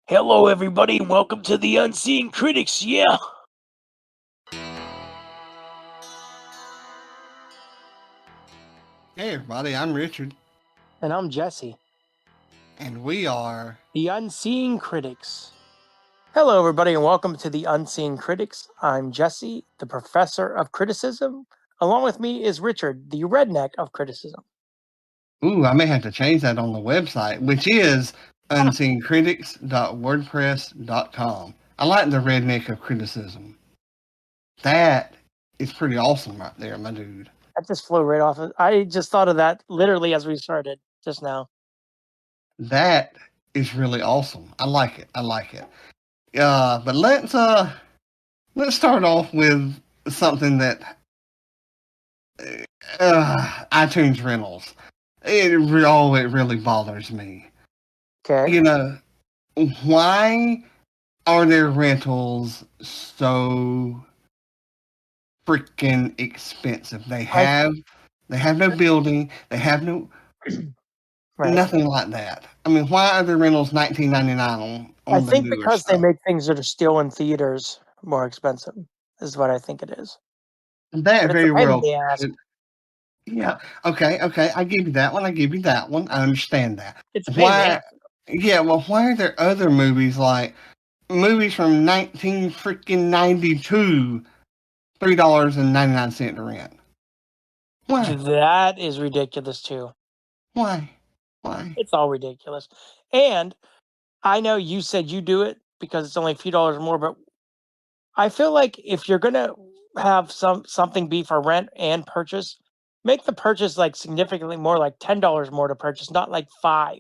Hello, everybody, and welcome to the Unseeing Critics. Yeah. Hey everybody, I'm Richard, And I'm Jesse, and we are. the Unseeing Critics. Hello, everybody, and welcome to the Unseeing Critics. I'm Jesse, the professor of criticism. Along with me is Richard, the redneck of criticism. Ooh, I may have to change that on the website, which is unseeingcritics.wordpress.com. I like the redneck of criticism. That is pretty awesome right there, my dude. That just flew right off. I just thought of that literally as we started just now. That is really awesome. I like it. But let's start off with something that iTunes rentals. It really bothers me. Okay. You know, why are their rentals so freaking expensive? They have no building, they have no Right. nothing like that. I mean, why are the rentals $19.99 on I the think newer because they stuff? make things that are still in theaters more expensive, is what I think it is. That But it's a very pain in well the ass. could. Yeah. Okay. I give you that one. I understand that. It's a pain in the Why? ass. Yeah. Well, why are there other movies like movies from 1992, $3.99 to rent? Why? That is ridiculous too. Why? It's all ridiculous. And I know you said you do it because it's only a few dollars more, but I feel like if you're gonna have something be for rent and purchase, make the purchase like significantly more, like $10 more to purchase, not like 5.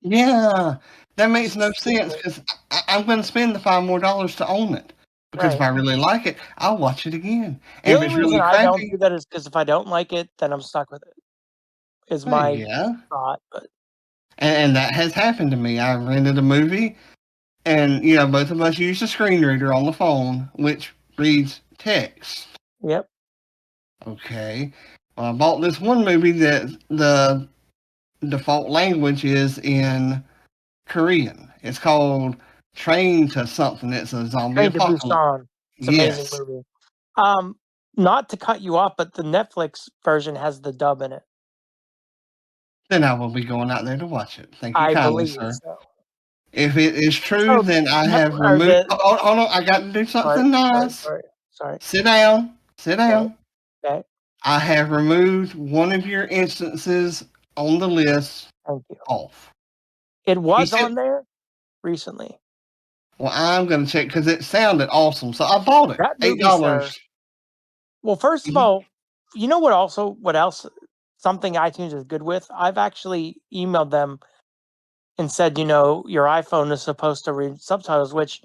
Yeah, that makes Just no sense stupid. because I'm going to spend the $5 more to own it. Because if Right. I really like it, I'll watch it again. The And if only it's reason really I don't crappy, do that is because if I don't like it, then I'm stuck with it. Is my yeah. thought. But And that has happened to me. I rented a movie, and both of us use a screen reader on the phone, which reads text. yep. Okay. Well, I bought this one movie that the default language is in Korean. It's called Train to Something. It's a zombie Train to apocalypse. Busan. It's an amazing Yes. movie. Not to cut you off, but the Netflix version has the dub in it. Then I will be going out there to watch it. Thank you I kindly, believe sir. so. If it is true, So then I have or removed. Hold on, I got to do sorry, something nice. sorry. Sit down. Sit Okay, down. okay. I have removed one of your instances on the list Thank you. off. It He was said, on there recently. "Well, I'm going to check because it sounded awesome, so I bought it. That $8." movie, sir. Well, first of Mhm. all, you know what else something iTunes is good with? I've actually emailed them and said, your iPhone is supposed to read subtitles, which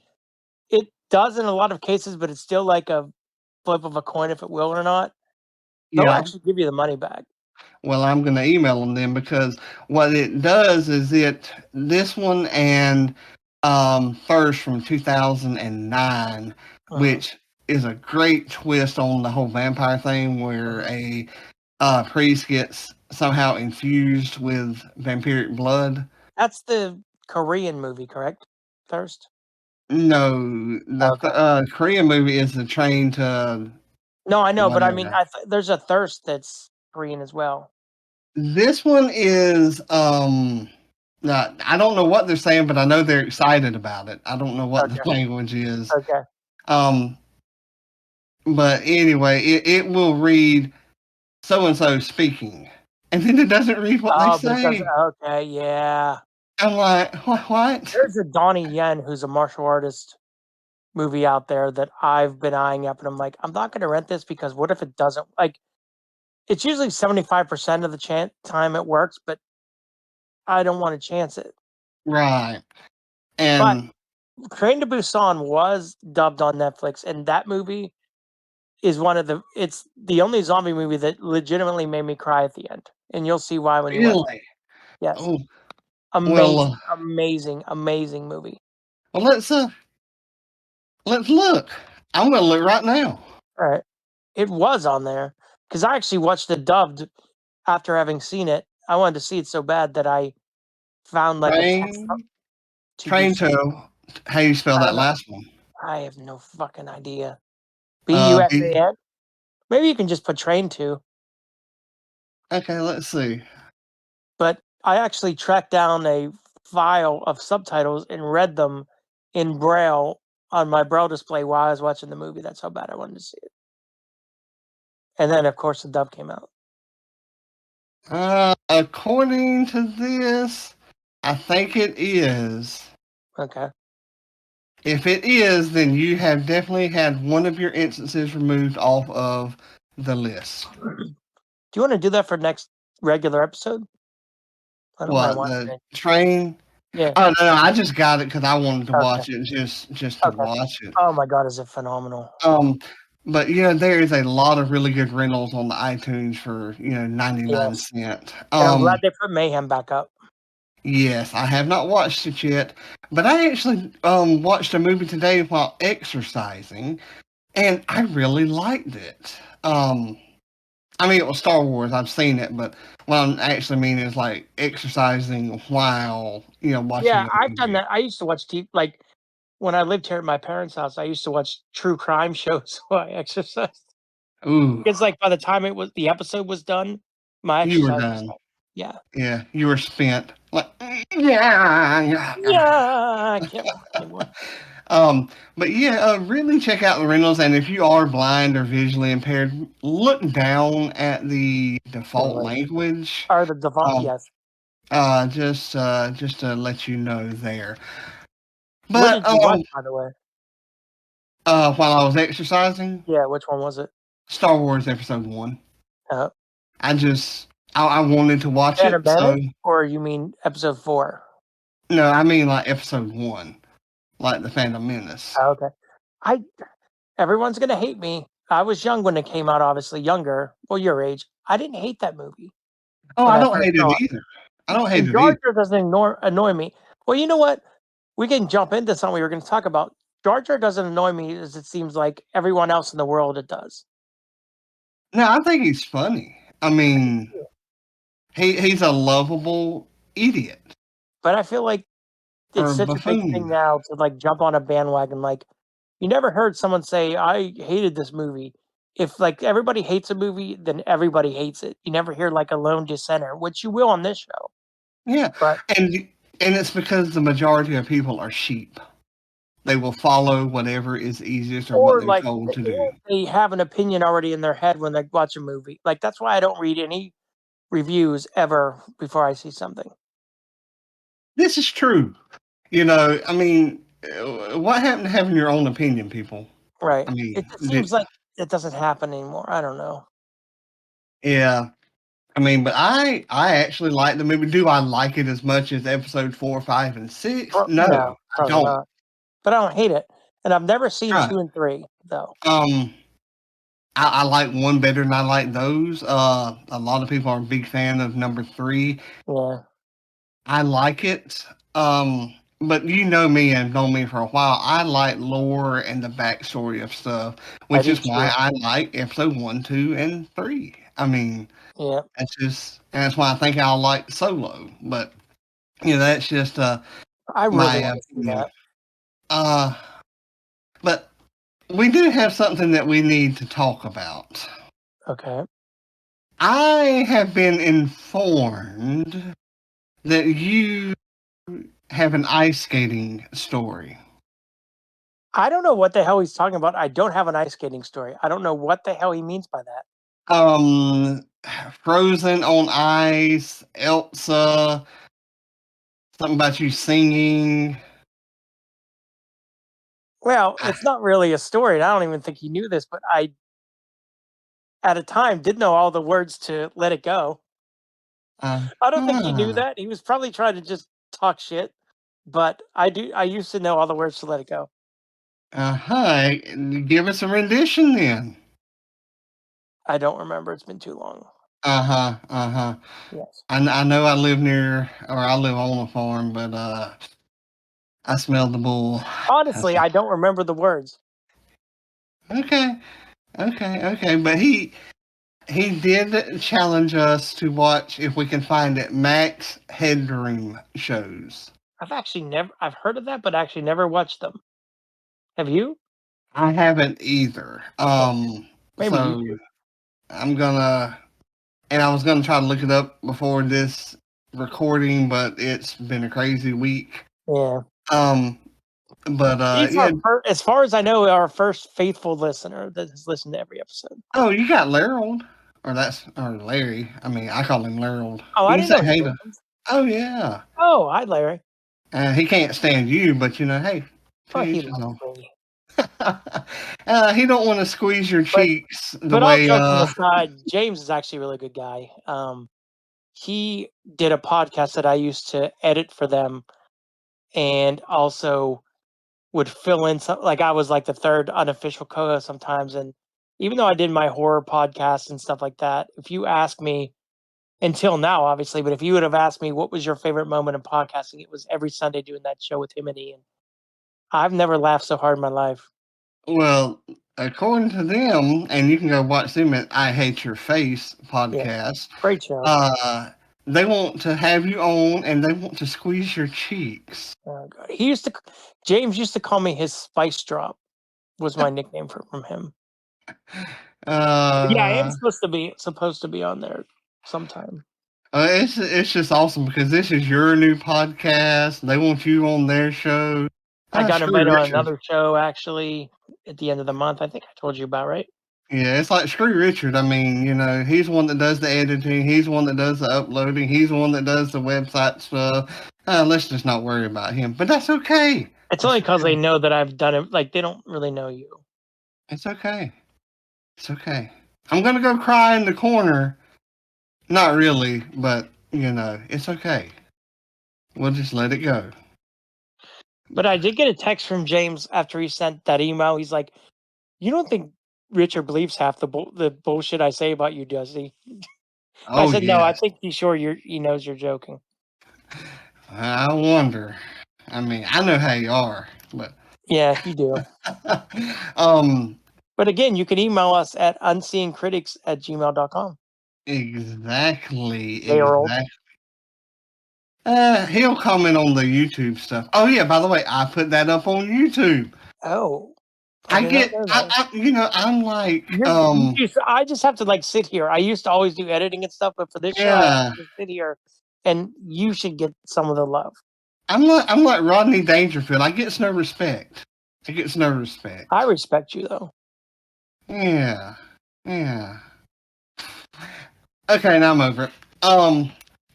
it does in a lot of cases, but it's still like a flip of a coin if it will or not. They'll Yeah. actually give you the money back. Well, I'm going to email them then because what it does is this one and First from 2009, Mhm, which is a great twist on the whole vampire thing, where mhm. a priest gets somehow infused with vampiric blood. That's the Korean movie, correct? Thirst? No, the Okay. Korean movie is the Train to No, I know, but I mean, whatever. there's a Thirst that's Korean as well. This one is I don't know what they're saying, but I know they're excited about it. I don't know what the Okay, language is. okay. Um, but anyway, it will read so and so speaking, and then it doesn't read what they Oh, but it doesn't. say. Okay, yeah. I'm like, what? There's a Donnie Yen who's a martial artist movie out there that I've been eyeing up, and I'm like, I'm not going to rent this because what if it doesn't? Like, it's usually 75% of the time it works, but I don't want to chance it. Right. But And Train to Busan was dubbed on Netflix, and that movie is it's the only zombie movie that legitimately made me cry at the end. And you'll see why when you watch it. really, Yes. oh well, Amazing, amazing, amazing movie. well let's look. I'm gonna look right now. All right. It was on there because I actually watched it dubbed after having seen it. I wanted to see it so bad that I found like a text. Train Train to, how you spell I that don't know. last one? I have no fucking idea. Uh, BUSAN? Maybe you can just put train to. okay, let's see. But I actually tracked down a file of subtitles and read them in Braille on my Braille display while I was watching the movie. That's how bad I wanted to see it. And then, of course, the dub came out. According to this, I think it is. Okay. If it is, then you have definitely had one of your instances removed off of the list. Do you want to do that for next regular episode? I don't mind What, watching the it. train? Yeah. Oh no, I just got it because I wanted to Okay. watch it, just to Okay. watch it. Oh my god, is it phenomenal? But there is a lot of really good rentals on the iTunes for 99 cents. And I'm glad they put Mayhem back up. Yes, I have not watched it yet, but I actually watched a movie today while exercising, and I really liked it. I mean, it was Star Wars. I've seen it, but what I actually mean is like exercising while watching. Yeah, a I've done movie. that. I used to watch like when I lived here at my parents' house, I used to watch true crime shows while I exercised. Ooh, Because like by the time the episode was done, my you were exercise was done. done. Yeah. Yeah, you were spent. Like, yeah. Yeah, I can't walk anymore. But yeah, really check out the rentals, and if you are blind or visually impaired, look down at the default language. Or the default, Um, yes. just to let you know there. What But did you watch, by the way? while I was exercising, Yeah, which one was it? Star Wars Episode 1. Uh, I wanted to watch Phantom it, so Menace? Or you mean episode 4? no, I mean like Episode 1, like the Phantom Menace. Oh, okay. Everyone's gonna hate me. I was young when it came out, obviously younger. Well, your age. I didn't hate that movie Oh, when I I don't first hate saw it it. either. I don't hate And it Jar either. Jar doesn't annoy me. Well, you know what? We can jump into something we were going to talk about. Jar Jar doesn't annoy me as it seems like everyone else in the world it does. No, I think he's funny. I mean, he's a lovable idiot But I feel like it's or such a big thing buffoon. now to like jump on a bandwagon. Like you never heard someone say, "I hated this movie." If like everybody hates a movie, then everybody hates it. You never hear like a lone dissenter, which you will on this show. Yeah, But and it's because the majority of people are sheep. They will follow whatever is easiest or what or they're like told to do. or they have an opinion already in their head when they watch a movie. Like that's why I don't read any reviews ever before I see something. This is true. I mean, what happened to having your own opinion, people? Right. I It mean, just seems like it doesn't happen anymore. I don't know. yeah. I mean, but I actually like the movie. Do I like it as much as episode 4, 5, and 6? No, No, I probably don't. not. But I don't hate it. And I've never seen Right. 2 and 3 though. I like one better than I like those. A lot of people are a big fan of number 3. Yeah. I like it. But you know me and known me for a while. I like lore and the backstory of stuff, which do is why too. I like episode 1, 2, and 3. I mean, Yeah. that's why I think I'll like Solo. But that's just I really my want to see opinion. that. But we do have something that we need to talk about. Okay. I have been informed that you have an ice skating story. I don't know what the hell he's talking about. I don't have an ice skating story. I don't know what the hell he means by that. Frozen on ice, Elsa, something about you singing. Well, it's not really a story. And I don't even think he knew this, but I at a time did know all the words to Let It Go. I don't think he knew Uh-huh. that. He was probably trying to just talk shit. But I used to know all the words to Let It Go. Uh-huh. Give us a rendition then. I don't remember. It's been too long. Uh-huh. Uh-huh. Yes. I know I live on a farm, but I smell the bull. Honestly, I don't remember the words. Okay. But he did challenge us to watch if we can find it Max Headroom shows. I've heard of that, but actually never watched them. Have you? I haven't either. Oh, maybe you So should. I'm gonna, and I was gonna try to look it up before this recording, but it's been a crazy week. Yeah. Um, but He's yeah. as far as I know, our first faithful listener that has listened to every episode. Oh, you got Larold, or Larry. I mean, I call him Larold. Oh, You I can didn't say know he hey to. listened. Oh yeah. Oh, hi, Larry. He can't stand you, but hey, to Oh, he each his loves own. me. He don't want to squeeze your But cheeks the but all way. joking aside, James is actually a really good guy. He did a podcast that I used to edit for them, and also would fill in some. Like I was like the third unofficial co-host sometimes, and even though I did my horror podcast and stuff like that, if you ask me until now, obviously, but if you would have asked me what was your favorite moment in podcasting, it was every Sunday doing that show with him and Ian. I've never laughed so hard in my life. Well, according to them, and you can go watch them at I Hate Your Face Yeah, podcast. great show. They want to have you on, and they want to squeeze your cheeks. Oh, God. James used to call me his spice drop. Was my nickname from him. Yeah, I am Uh, supposed to be on there sometime. it's just awesome because this is your new podcast. They want you on their show. I got Screw invited on Richard. another show actually at the end of the month. I think I told you about, right? Yeah, it's like screw Richard. I mean, he's the one that does the editing. He's the one that does the uploading. He's the one that does the website stuff. Let's just not worry about him. But that's okay. It's only because they know that I've done it. Like they don't really know you. It's okay. It's okay. I'm gonna go cry in the corner. Not really, but it's okay. We'll just let it go. But I did get a text from James after he sent that email. He's like, "You don't think Richard believes half the bullshit I say about you, does he?" I Oh said, "No, I yes. think he's sure he knows you're joking." I wonder. I mean, I know how you are, but Yeah, you do. um, But again, you can email us at unseeingcritics@gmail.com. exactly, They are old. exactly. He'll comment on the YouTube stuff. Oh yeah, by the way, I put that up on YouTube. Oh, I did not know that. I'm like, I just have to like sit here. I used to always do editing and stuff, but for this show, I have yeah, to just sit here, and you should get some of the love. I'm like Rodney Dangerfield. I gets no respect. I gets no respect. I respect you though. Yeah, yeah. Okay, now I'm over it.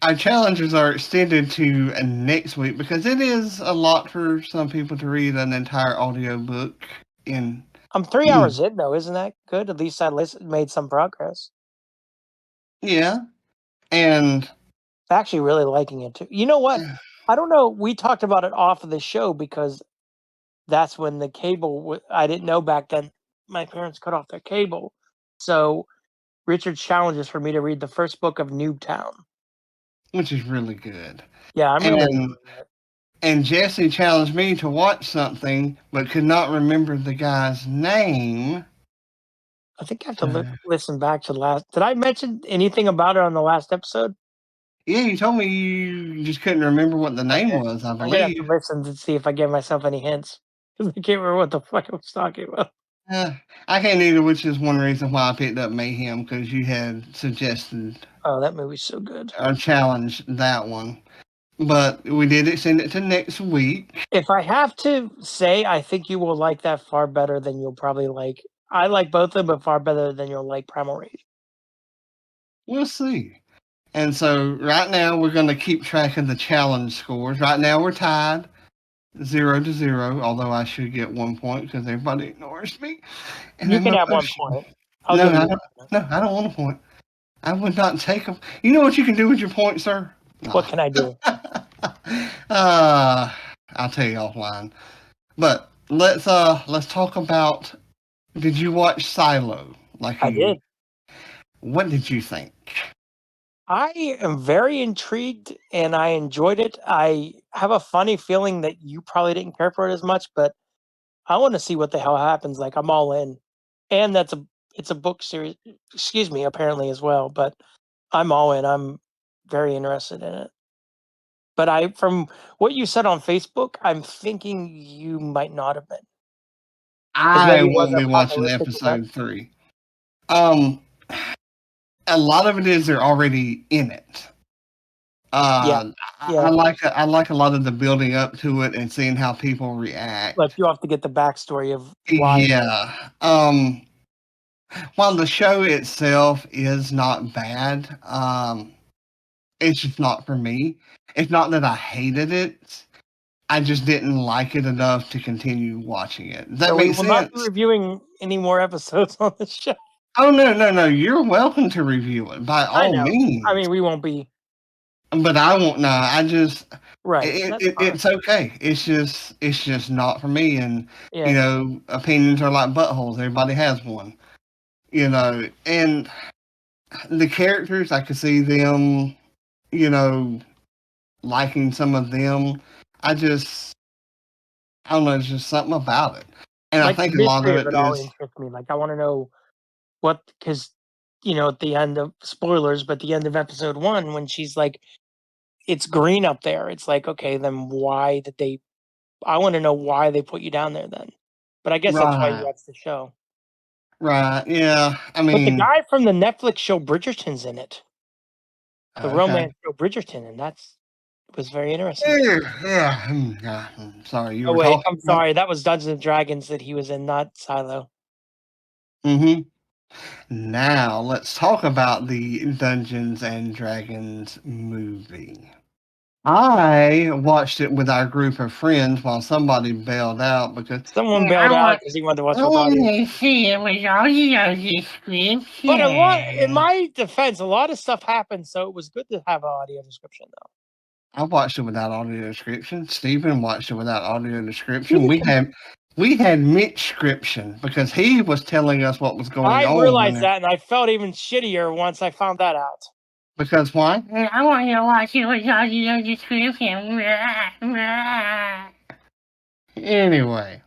Our challenges are extended to next week because it is a lot for some people to read an entire audiobook in. I'm 3 hours in though, isn't that good? At least I made some progress. Yeah, and Actually, really liking it too. You know what? I don't know. We talked about it off of the show because that's when the cable. I didn't know back then. My parents cut off their cable, so Richard challenges for me to read the first book of Newtown. which is really good. Yeah, I'm really enjoying it. And Jesse challenged me to watch something, but could not remember the guy's name. I think I have to listen back to the last. Did I mention anything about it on the last episode? Yeah, you told me you just couldn't remember what the name Okay. was, I I'm gonna have to believe. listen to see if I give myself any hints because I can't remember what the fuck I was talking about. I can't either, which is one reason why I picked up Mayhem, because you had suggested Oh, that movie's so good. or challenged that one. But we did extend it to next week. If I have to say, I think you will like that far better than you'll probably like. I like both of them, but far better than you'll like Primal Rage. We'll see. And so right now we're going to keep track of the challenge scores. Right now we're tied 0-0, although I should get 1 point because everybody ignores me. And You I'm can have 1 emotional. point. No, I don't want a point. I would not take them. You know what you can do with your point, sir? What can I do? I'll tell you offline. But let's talk about. Did you watch Silo? I did. What did you think? I am very intrigued and I enjoyed it. I have a funny feeling that you probably didn't care for it as much, but I want to see what the hell happens. Like I'm all in. And it's a book series, excuse me, apparently as well, but I'm all in. I'm very interested in it. But from what you said on Facebook, I'm thinking you might not have been. Because I maybe it won't wasn't be watching apocalyptic event. episode 3. Um, a lot of it is they're already in it. Yeah. I Yeah. like a lot of the building up to it and seeing how people react. Like you have to get the backstory of why. Yeah. While the show itself is not bad, it's just not for me. It's not that I hated it. I just didn't like it enough to continue watching it. Does that So we make will not be sense? reviewing any more episodes on this show. Oh no! You're welcome to review it by I all know. I means, mean, we won't be but I won't. No, I just right. That's fine. it's okay. It's just not for me. And Yeah. opinions are like buttholes. Everybody has one. And the characters, I could see them. You know, liking some of them. I don't know. There's just something about it, and I Like the think a lot of mystery of it it all is interests me. Like I want to know what, because at the end of spoilers, but the end of episode 1, when she's like, it's green up there. It's like, okay, then why did they? I want to know why they put you down there then. But I guess that's why you right. watch the show. Right. Yeah. I But the mean, guy from the Netflix show Bridgerton's in it, the okay. romance show Bridgerton, and was very interesting. Yeah. Sorry, you Oh were wait, talking I'm about. sorry. That was Dungeons and Dragons that he was in, not Silo. Mm-hmm. Now let's talk about the Dungeons and Dragons movie. I watched it with our group of friends while somebody bailed out because Someone bailed out because he wanted to watch I with want audio. to see it with audio description. But in my defense, a lot of stuff happened, so it was good to have an audio description, though. I watched it without audio description. Stephen watched it without audio description. See, We had mixscription because he was telling us what was going I on realized when. that, and I felt even shittier once I found that out. Because why? I want you to watch it with audio description. Anyway,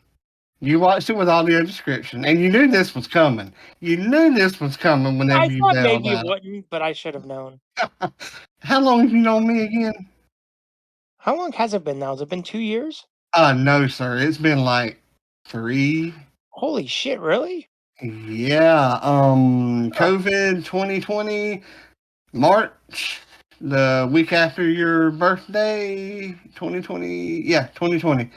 you watched it with audio description, and you knew this was coming. You knew this was coming whenever I you thought bailed maybe it out. wouldn't, but I should have known. How long have you known me again? How long has it been now? Has it been 2 years? No, sir. It's been like 3. Holy shit, really? Yeah. COVID 2020, March, the week after your birthday, 2020. Yeah, 2020.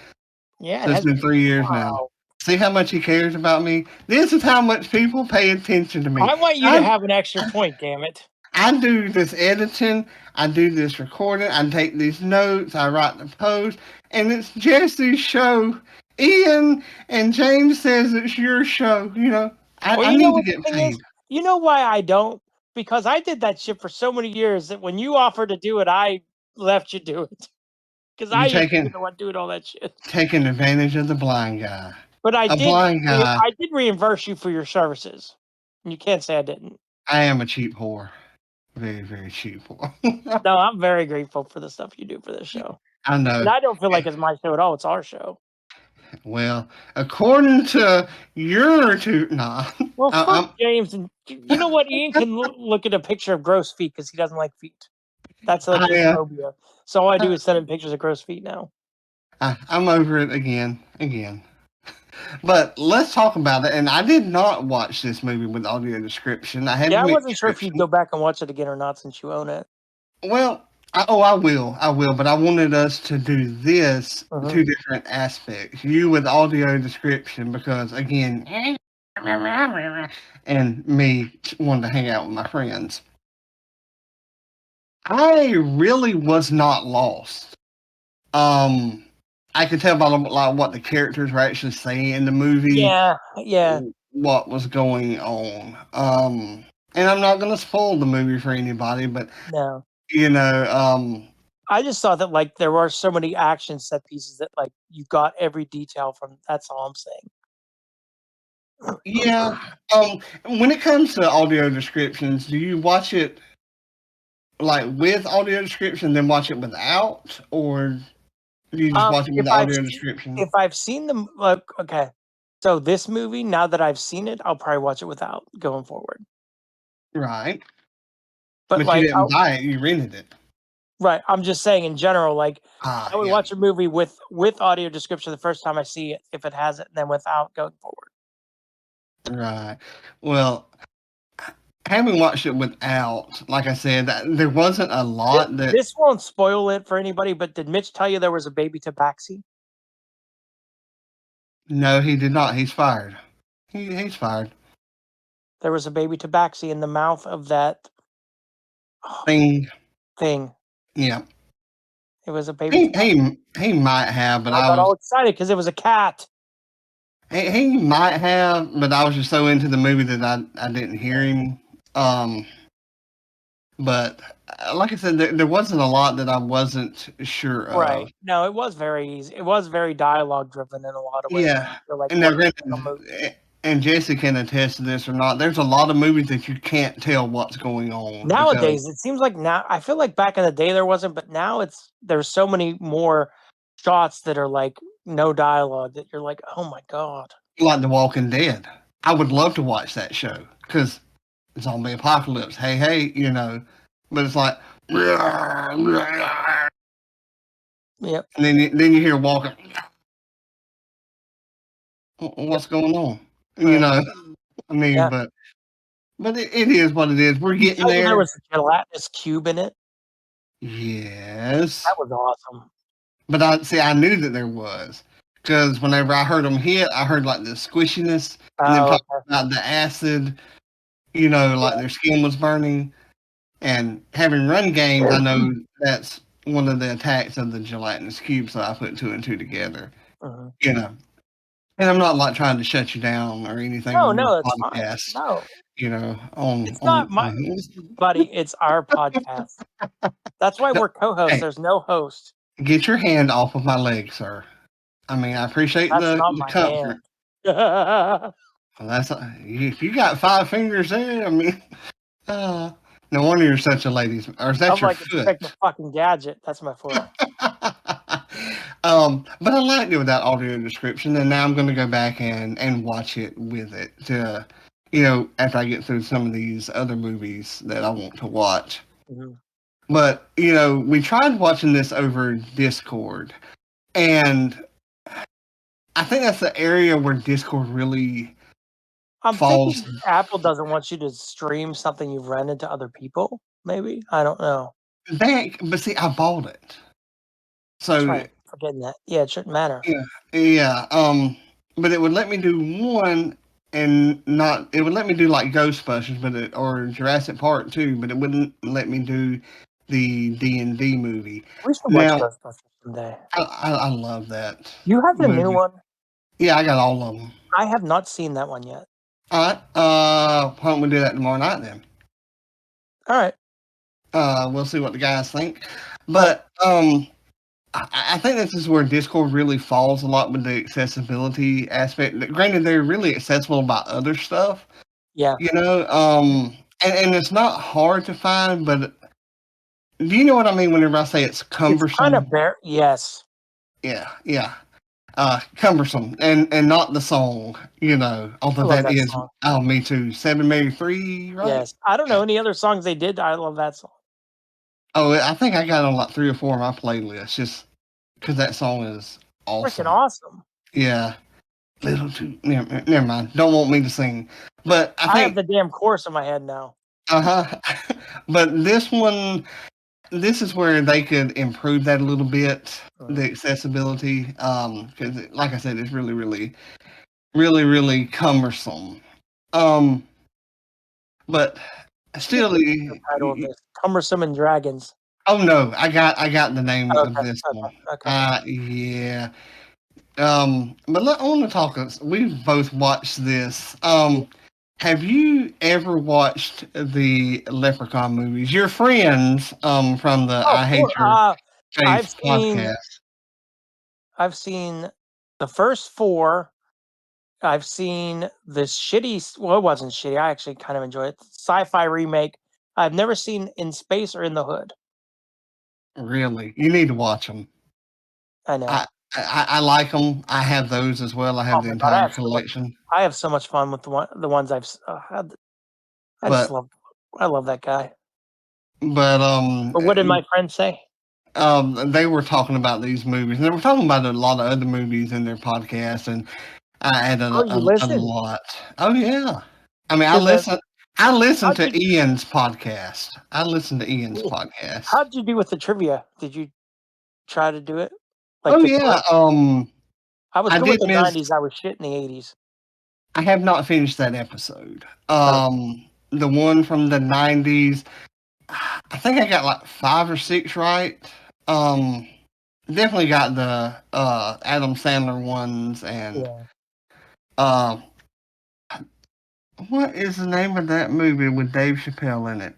Yeah, So it's been 3 years now. Wow. See how much he cares about me? This is how much people pay attention to me. I want you to have an extra point, damn it. I do this editing, I do this recording, I take these notes, I write the post, and it's Jesse's show. Ian and James says it's your show. I need to get paid. You know why I don't? Because I did that shit for so many years that when you offered to do it, I left you do it. Because I used to be the one doing all that shit. Taking advantage of the blind guy. But I blind guy. I did reimburse you for your services. You can't say I didn't. I am a cheap whore. Very, very cheap whore. No, I'm very grateful for the stuff you do for this show. I know. And I don't feel like it's my show at all. It's our show. Well, according to your two, nah. Well, fuck James. And you know what? Ian can look at a picture of gross feet because he doesn't like feet. That's like his phobia. So all I do is send him pictures of gross feet now. I'm over it again. But let's talk about it. And I did not watch this movie with audio description. I wasn't sure if you'd go back and watch it again or not since you own it. Well, I will. But I wanted us to do this two different aspects. You with audio description because, again, and me wanted to hang out with my friends. I really was not lost. I could tell by like what the characters were actually saying in the movie. Yeah. What was going on. And I'm not going to spoil the movie for anybody, but no. I just thought that like there were so many action set pieces that like you got every detail from. That's all I'm saying. Yeah. When it comes to audio descriptions, do you watch it like with audio description, then watch it without, or do you just watch it with audio description? If I've seen them, okay. So this movie, now that I've seen it, I'll probably watch it without going forward. Right. But like, you didn't buy it; you rented it. Right. I'm just saying in general, like I would Yeah, watch a movie with audio description the first time I see it if it has it, and then without going forward. right. Well, having watched it without, like I said, there wasn't a lot that. This won't spoil it for anybody, but did Mitch tell you there was a baby tabaxi? No, he did not. He's fired. He's fired. There was a baby tabaxi in the mouth of that Thing. thing. Yeah. It was a baby tabaxi. He might have, but I got all excited because it was a cat. he might have, but I was just so into the movie that I didn't hear him. But like I said, there wasn't a lot that I wasn't sure of. Right. No, it was very easy. It was very dialogue driven in a lot of ways. Yeah. You're like, And what now, is this movie? granted, and Jesse can attest to this or not. There's a lot of movies that you can't tell what's going on. Nowadays, it seems like now. I feel like back in the day there wasn't, but now there's so many more shots that are like no dialogue that you're like, oh my god. Like The Walking Dead. I would love to watch that show because zombie apocalypse. Hey, hey, you know. But it's like, Yep. and then you hear walking. What's going on? You know. I mean, Yeah. but it is what it is. We're getting there. There was a gelatinous cube in it. Yes. That was awesome. But I knew that there was. Because whenever I heard them hit, I heard like the squishiness and then talking about the acid, you know, like their skin was burning. And having run games, I know that's one of the attacks of the gelatinous cube, so I put two and two together. You know. And I'm not like trying to shut you down or anything. No, it's podcast. Fine. No. You know, it's not my buddy, it's our podcast. That's why we're co-hosts. Hey, there's no host. Get your hand off of my leg, sir. I mean, I appreciate the comfort. Well, that's if you got 5 fingers there. I mean, no wonder you're such a ladies. Or is that your foot? Like the fucking gadget. That's my foot. But I liked it with that audio description, and now I'm going to go back and watch it with it to, you know, after I get through some of these other movies that I want to watch. Mm-hmm. But you know, we tried watching this over Discord, and I think that's the area where Discord really falls. Thinking Apple doesn't want you to stream something you've rented to other people. Maybe, I don't know. But see, I bought it, so that's right. Forgetting that. Yeah, it shouldn't matter. Yeah. But it would let me do one, and not. It would let me do like Ghostbusters, or Jurassic Park 2, but it wouldn't let me do the D&D movie. We should watch Ghostbusters someday. I love that. You have the new one? Yeah, I got all of them. I have not seen that one yet. All right. Why don't we do that tomorrow night then? All right. We'll see what the guys think. But I think this is where Discord really falls a lot with the accessibility aspect. Granted, they're really accessible about other stuff. Yeah. You know, and it's not hard to find, but do you know what I mean whenever I say it's cumbersome? It's kind of yes. Yeah. Cumbersome and not the song, you know. Although that is song. Oh, me too. 7 Mary 3, right? Yes. I don't know any other songs they did. I love that song. Oh, I think I got on like 3 or 4 of my playlists just because that song is awesome. Freaking awesome. Yeah. Little too. Never mind. Don't want me to sing. But I have the damn chorus in my head now. But this one, this is where they could improve that a little bit, the accessibility. Because, like I said, it's really, really, really, really cumbersome. But still, the title of this, Cumbersome and Dragons. Oh no, I got the name of this one. Okay. Yeah. But I want to talk. We've both watched this. Have you ever watched the Leprechaun movies? Your friends, from the I Hate Your Face podcast. I've seen the first 4. I've seen this shitty. Well, it wasn't shitty. I actually kind of enjoyed it. Sci-fi remake. I've never seen In Space or In the Hood. Really, you need to watch them. I know. I like them. I have those as well. I have the entire collection. I have so much fun with the ones I've had. I love that guy. But what did my friend say? They were talking about these movies, and they were talking about a lot of other movies in their podcast, and I added Oh, you a listen lot. Oh yeah, I mean, to the. I listen How'd to you Ian's podcast. I listen to Ian's podcast. How'd you do with the trivia? Did you try to do it like Oh the yeah, quiz? I was I good with did the miss. '90s. I was shit in the '80s. I have not finished that episode. Oh, The one from the '90s. I think I got like 5 or 6 right. Um, Definitely got the Adam Sandler ones and yeah. uh, what is the name of that movie with Dave Chappelle in it?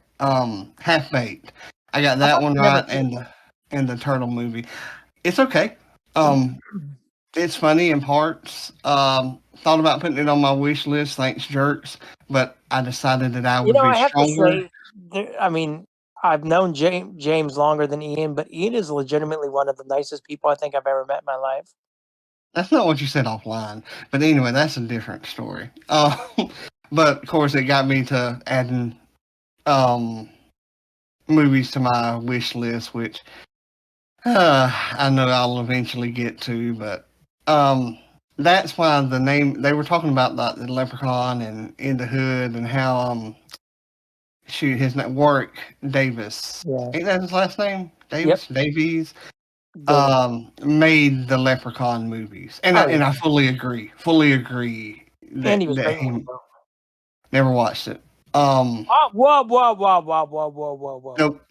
Half Baked. I got I've that one actually never right, seen and the turtle movie. It's okay. it. It's funny in parts. Thought about putting it on my wish list, thanks jerks, but I decided that I You would know, be I have to stronger. say, I mean, I've known James longer than Ian, but Ian is legitimately one of the nicest people I think I've ever met in my life. That's not what you said offline, but anyway, that's a different story. But of course, it got me to adding um, movies to my wish list, which I know I'll eventually get to, but that's why the name they were talking about like the Leprechaun and In the Hood and how shoot his name Warwick Davis, Yeah. ain't that his last name? Yep. Davies David. made the Leprechaun movies, and Oh, I yeah. fully agree And that he was great in he Limbo. never watched it. Whoa, whoa, whoa, whoa, whoa, whoa, whoa, whoa. Nope.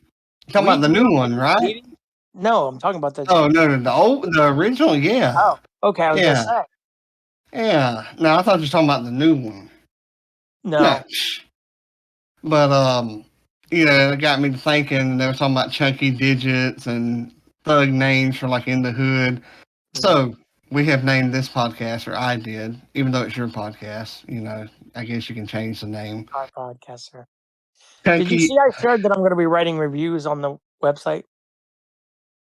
Talking We about the grew new up one, with right? Eating? No, I'm talking about the. Oh no, the original, yeah, Oh, okay. I was gonna yeah. say Yeah. No, I thought you were talking about the new one. No. no. But it got me thinking they were talking about chunky digits and thug names for like In the Hood. Yeah, So we have named this podcast, or I did, even though it's your podcast, I guess you can change the name. our podcaster. Did you Chunky. see I shared that I'm going to be writing reviews on the website?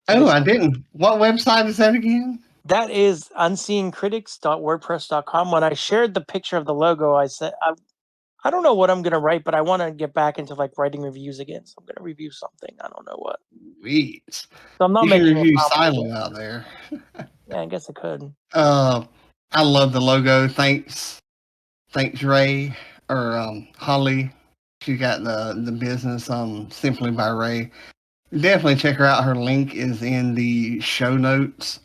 Oh, This I didn't. What website is that again? That is unseeingcritics.wordpress.com. When I shared the picture of the logo, I said, I don't know what I'm going to write, but I want to get back into like writing reviews again. So I'm going to review something. I don't know what. Sweet. So I'm not You can making it review complicated. Silo out there. Yeah, I guess I could. I love the logo. Thanks, Ray or Holly. She got the business Simply by Ray. Definitely check her out. Her link is in the show notes.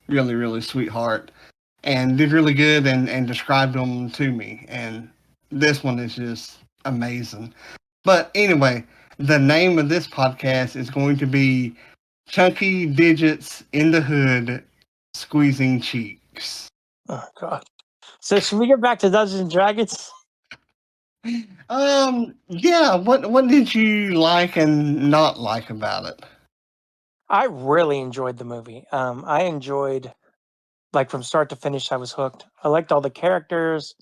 Really, really sweetheart, and did really good and described them to me. And this one is just amazing. But anyway, the name of this podcast is going to be Chunky Digits in the Hood, Squeezing Cheeks. Oh, God. So should we get back to Dungeons and Dragons? Yeah. What did you like and not like about it? I really enjoyed the movie. I enjoyed, like, from start to finish, I was hooked. I liked all the characters.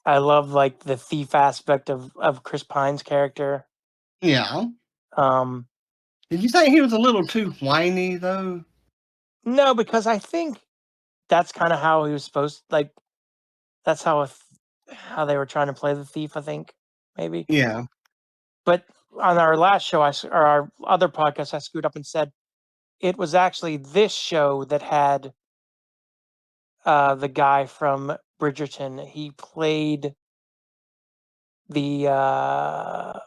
I love like the thief aspect of Chris Pine's character. Yeah. Um, Did you say he was a little too whiny though? no, because I think that's kind of how he was supposed. Like, that's how they were trying to play the thief. I think maybe. Yeah. But on our last show, or our other podcast, I screwed up and said it was actually this show that had the guy from Bridgerton. He played the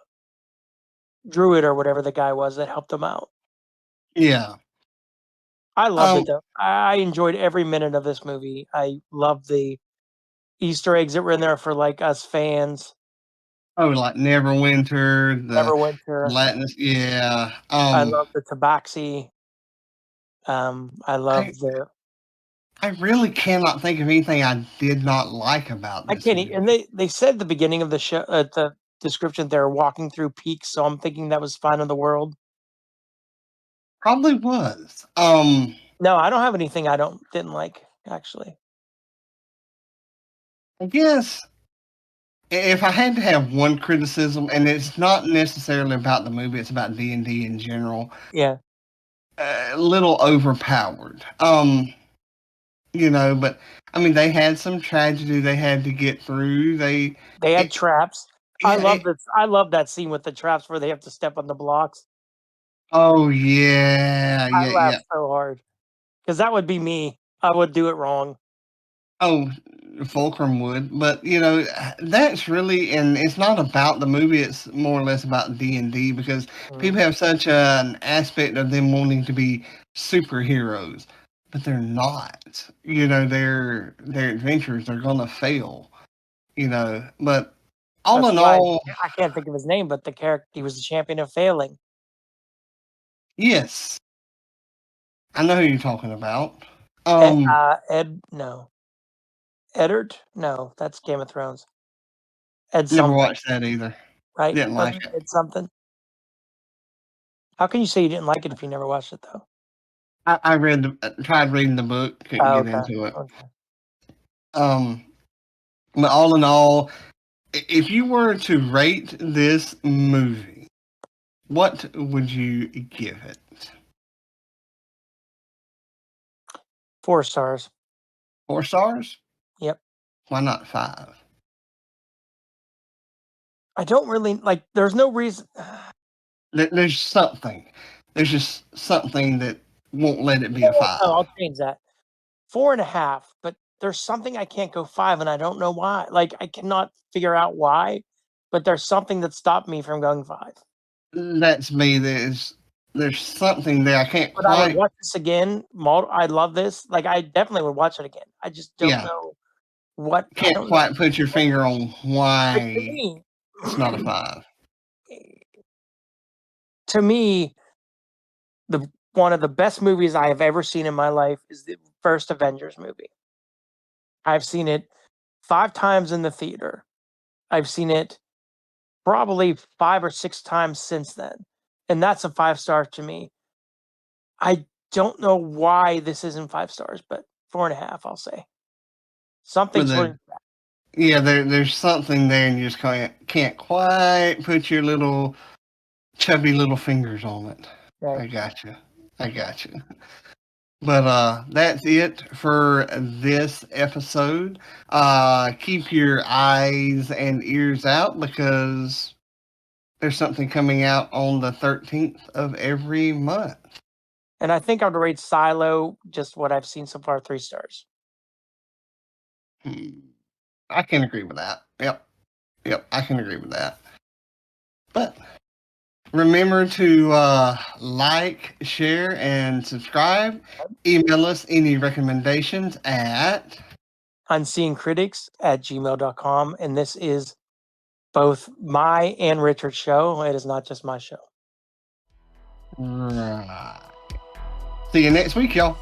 druid or whatever the guy was that helped him out. Yeah. I loved it though. I enjoyed every minute of this movie. I loved the Easter eggs that were in there for like us fans. Oh, like Neverwinter, the Neverwinter. Latinus. Yeah. I love the tabaxi. I I love the. I really cannot think of anything I did not like about I this can't. And movie. they said at the beginning of the show, the description, they're walking through peaks. So I'm thinking that was fine in the world. Probably was. No, I don't have anything I didn't like actually. I guess if I had to have one criticism, and it's not necessarily about the movie, it's about D&D in general, Yeah, a little overpowered. But I mean, they had some tragedy they had to get through. they had It, traps. I yeah, love this. I love that scene with the traps where they have to step on the blocks. Oh yeah, I yeah. laughed so hard because that would be me. I would do it wrong. Oh, Fulcrum would, but that's really, and it's not about the movie. It's more or less about D&D because people have such an aspect of them wanting to be superheroes, but they're not. Their adventures are gonna fail. But all That's in why all, I can't think of his name, but the character, he was the champion of failing. yes, I know who you're talking about. No. Eddard? No, that's Game of Thrones. Ed Never something, watched that either. right? Didn't like Wasn't it. it something? How can you say you didn't like it if you never watched it, though? I tried reading the book, couldn't Oh, get okay. into it. Okay. Um, but all in all, if you were to rate this movie, what would you give it? 4 stars. 4 stars? Yep. Why not 5? I don't really like. There's no reason. There's something. There's just something that won't let it be a No, 5. I'll change that. 4.5. But there's something I can't go 5, and I don't know why. Like I cannot figure out why. But there's something that stopped me from going 5. That's me. There's something there. I can't But I would quite. watch this again. I love this. Like I definitely would watch it again. I just don't Yeah, know what. I can't don't know. quite put your finger on Like to why me, it's not a 5. to me, the one of the best movies I have ever seen in my life is the first Avengers movie. I've seen it 5 times in the theater. I've seen it probably 5 or 6 times since then, and that's a 5 star to me. I don't know why this isn't 5 stars, but 4.5, I'll say. But Something's holding. yeah, there's something there, and you just can't quite put your little chubby little fingers on it. Right. I got you. I got you. But that's it for this episode. Keep your eyes and ears out because there's something coming out on the 13th of every month. And I think I would rate Silo, just what I've seen so far, 3 stars. I can agree with that. Yep, I can agree with that. But remember to like, share, and subscribe. Email us any recommendations at unseeingcritics@gmail.com. And this is both my and Richard's show. It is not just my show. See you next week, y'all.